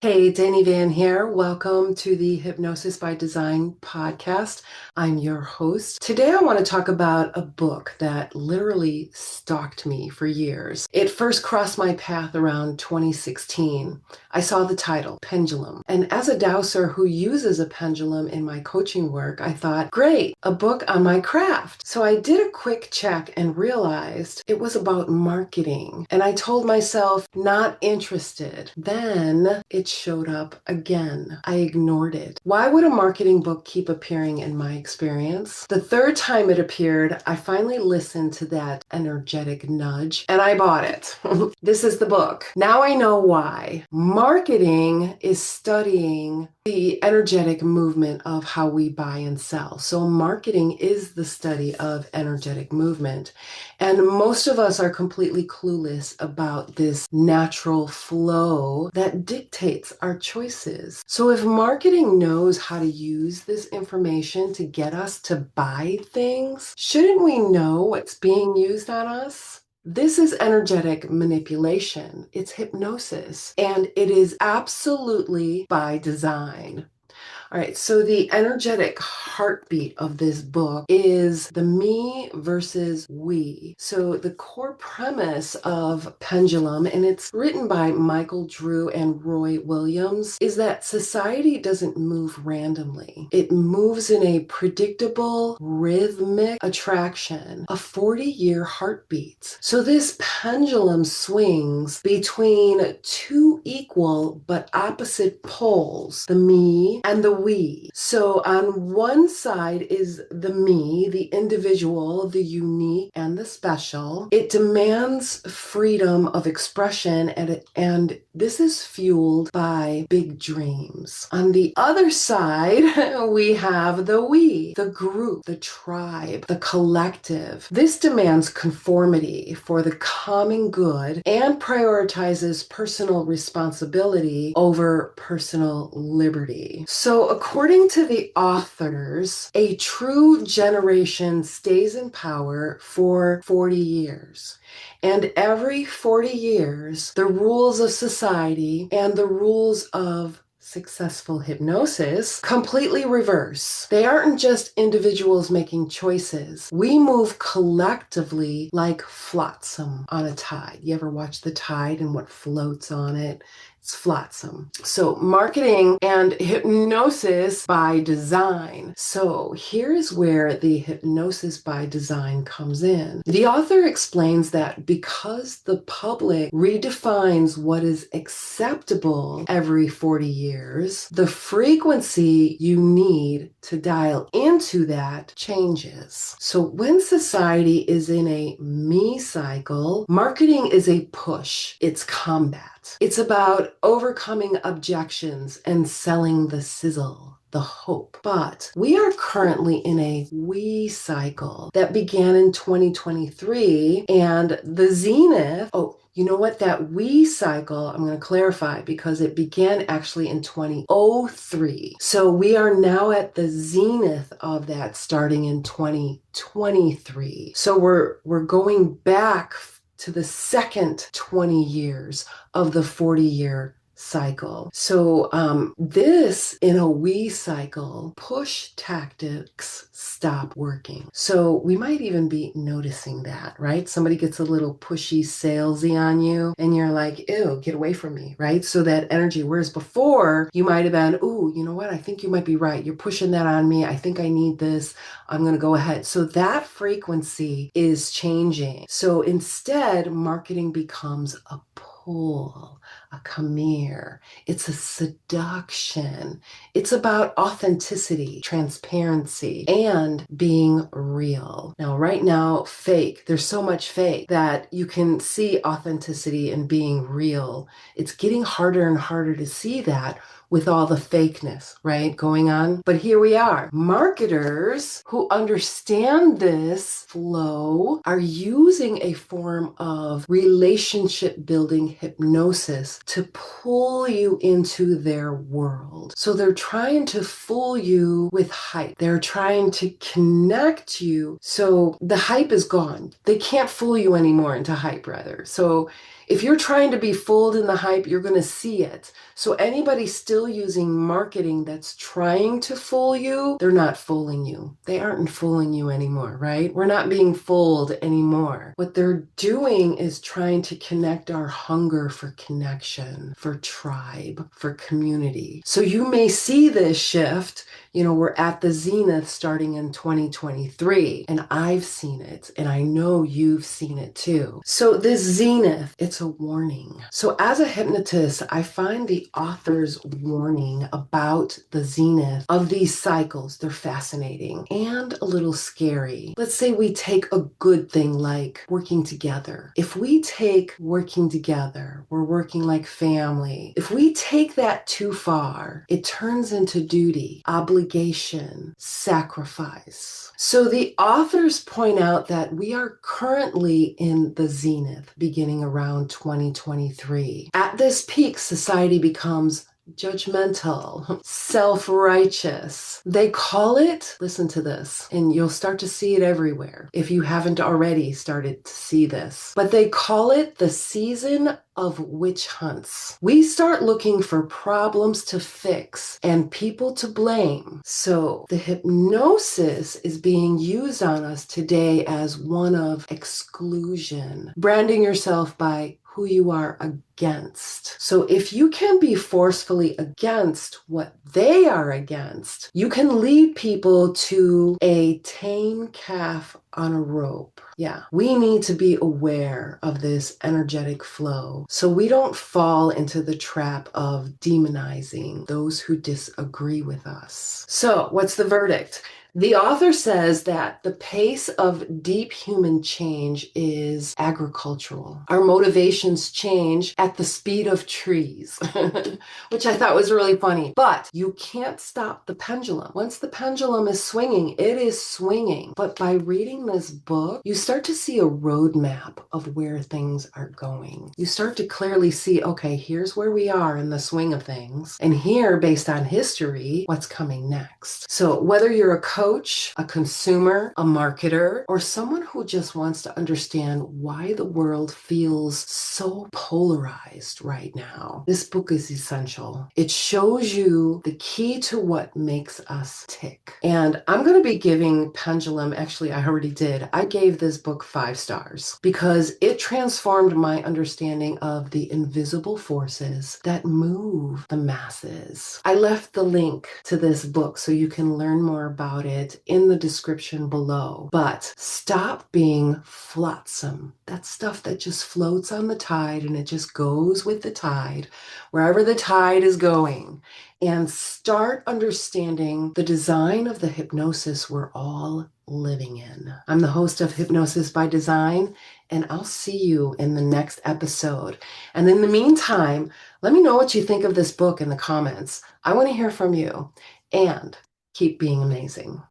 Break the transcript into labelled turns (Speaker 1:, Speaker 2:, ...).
Speaker 1: Hey, Danny Van here. Welcome to the Hypnosis by Design podcast. I'm your host. Today, I want to talk about a book that literally stalked me for years. It first crossed my path around 2016. I saw the title, Pendulum. And as a dowser who uses a pendulum in my coaching work, I thought, great, a book on my craft. So I did a quick check and realized it was about marketing. And I told myself, not interested. Then it showed up again. I ignored it. Why would a marketing book keep appearing in my experience? The third time it appeared, I finally listened to that energetic nudge and I bought it. This is the book. Now I know why. Marketing is studying the energetic movement of how we buy and sell. So marketing is the study of energetic movement. And most of us are completely clueless about this natural flow that dictates our choices. So if marketing knows how to use this information to get us to buy things, shouldn't we know what's being used on us? This is energetic manipulation. It's hypnosis, and it is absolutely by design. All right, so the energetic heartbeat of this book is the me versus we. So the core premise of Pendulum, and it's written by Michael Drew and Roy Williams, is that society doesn't move randomly. It moves in a predictable, rhythmic attraction, a 40-year heartbeat. So this pendulum swings between two equal but opposite poles, the me and the we. So on one side is the me, the individual, the unique, and the special. It demands freedom of expression, and this is fueled by big dreams. On the other side, we have the we, the group, the tribe, the collective. This demands conformity for the common good and prioritizes personal responsibility over personal liberty. So according to the authors, a true generation stays in power for 40 years. And every 40 years, the rules of society and the rules of successful hypnosis completely reverse. They aren't just individuals making choices. We move collectively like flotsam on a tide. You ever watch the tide and what floats on it? It's flotsam. So marketing and hypnosis by design. So here's where the hypnosis by design comes in. The author explains that because the public redefines what is acceptable every 40 years, the frequency you need to dial into that changes. So when society is in a me cycle, marketing is a push. It's combat. It's about overcoming objections and selling the sizzle, the hope. But we are currently in a we cycle that began in 2023, and the zenith, you know what? That we cycle, I'm going to clarify because it began actually in 2003. So we are now at the zenith of that starting in 2023. So we're going back to the second 20 years of the 40-year cycle. So this in a we cycle, push tactics stop working. So we might even be noticing that, right? Somebody gets a little pushy, salesy on you and you're like, ew, get away from me, right? So that energy, whereas before you might have been, ooh, you know what? I think you might be right. You're pushing that on me. I think I need this. I'm going to go ahead. So that frequency is changing. So instead, marketing becomes a pull, a come here. It's a seduction. It's about authenticity, transparency, and being real. Now, right now, fake. There's so much fake that you can see authenticity and being real. It's getting harder and harder to see that with all the fakeness, right, going on. But here we are. Marketers who understand this flow are using a form of relationship building hypnosis to pull you into their world. So they're trying to fool you with hype. They're trying to connect you. So the hype is gone. They can't fool you anymore into hype, rather. So If you're trying to be fooled in the hype, you're going to see it. So anybody still using marketing that's trying to fool you, they're not fooling you. They aren't fooling you anymore, right? We're not being fooled anymore. What they're doing is trying to connect our hunger for connection, for tribe, for community. So you may see this shift. We're at the zenith starting in 2023, and I've seen it, and I know you've seen it too. So this zenith, it's a warning. So as a hypnotist, I find the author's warning about the zenith of these cycles, they're fascinating and a little scary. Let's say we take a good thing like working together. If we take working together, we're working like family. If we take that too far, it turns into duty, obligation, sacrifice. So the authors point out that we are currently in the zenith beginning around 2023. At this peak, society becomes judgmental, self-righteous. They call it, listen to this, and you'll start to see it everywhere if you haven't already started to see this, but they call it the season of witch hunts. We start looking for problems to fix and people to blame. So the hypnosis is being used on us today as one of exclusion, branding yourself by who you are against. So if you can be forcefully against what they are against, you can lead people to a tame calf on a rope. Yeah, we need to be aware of this energetic flow so we don't fall into the trap of demonizing those who disagree with us. So what's the verdict? The author says that the pace of deep human change is agricultural. Our motivations change at the speed of trees, which I thought was really funny. But you can't stop the pendulum. Once the pendulum is swinging, it is swinging. But by reading this book, you start to see a roadmap of where things are going. You start to clearly see, okay, here's where we are in the swing of things. And here, based on history, what's coming next. So whether you're a coach, a consumer, a marketer, or someone who just wants to understand why the world feels so polarized right now, this book is essential. It shows you the key to what makes us tick. And I'm going to be giving Pendulum, actually, I already did. I gave this book 5 stars because it transformed my understanding of the invisible forces that move the masses. I left the link to this book so you can learn more about it in the description below. But stop being flotsam. That stuff that just floats on the tide and it just goes with the tide, wherever the tide is going. And start understanding the design of the hypnosis we're all living in. I'm the host of Hypnosis by Design, and I'll see you in the next episode. And in the meantime, let me know what you think of this book in the comments. I want to hear from you. And keep being amazing.